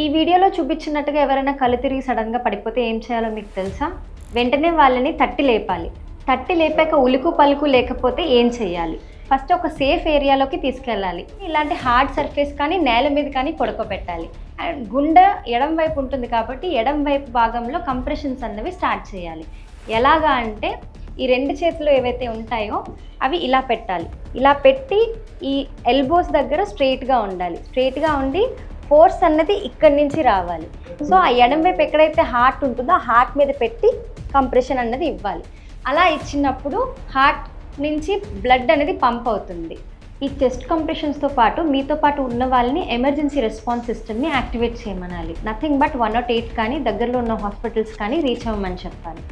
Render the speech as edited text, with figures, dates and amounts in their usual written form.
ఈ వీడియోలో చూపించినట్టుగా ఎవరైనా కళ్ళు తిరిగి సడన్గా పడిపోతే ఏం చేయాలో మీకు తెలుసా? వెంటనే వాళ్ళని తట్టి లేపాలి. తట్టి లేపాక ఉలుకు పలుకు లేకపోతే ఏం చేయాలి? ఫస్ట్ ఒక సేఫ్ ఏరియాలోకి తీసుకెళ్ళాలి. ఇలాంటి హార్డ్ సర్ఫేస్ కానీ నేల మీద కానీ పడుకోబెట్టాలి. అండ్ గుండె ఎడం వైపు ఉంటుంది కాబట్టి ఎడం వైపు భాగంలో కంప్రెషన్స్ అన్నవి స్టార్ట్ చేయాలి. ఎలాగా అంటే ఈ రెండు చేతులు ఏవైతే ఉంటాయో అవి ఇలా పెట్టాలి. ఇలా పెట్టి ఈ ఎల్బోస్ దగ్గర స్ట్రెయిట్గా ఉండాలి. స్ట్రెయిట్గా ఉండి ఫోర్స్ అన్నది ఇక్కడి నుంచి రావాలి. సో ఆ ఎడం వైపు ఎక్కడైతే హార్ట్ ఉంటుందో ఆ హార్ట్ మీద పెట్టి కంప్రెషన్ అన్నది ఇవ్వాలి. అలా ఇచ్చినప్పుడు హార్ట్ నుంచి బ్లడ్ అనేది పంప్ అవుతుంది. ఈ చెస్ట్ కంప్రెషన్స్తో పాటు మీతో పాటు ఉన్న వాళ్ళని ఎమర్జెన్సీ రెస్పాన్స్ సిస్టమ్ని యాక్టివేట్ చేయమనాలి. నథింగ్ బట్ 108 కానీ దగ్గరలో ఉన్న హాస్పిటల్స్ కానీ రీచ్ అవ్వమని చెప్పాలి.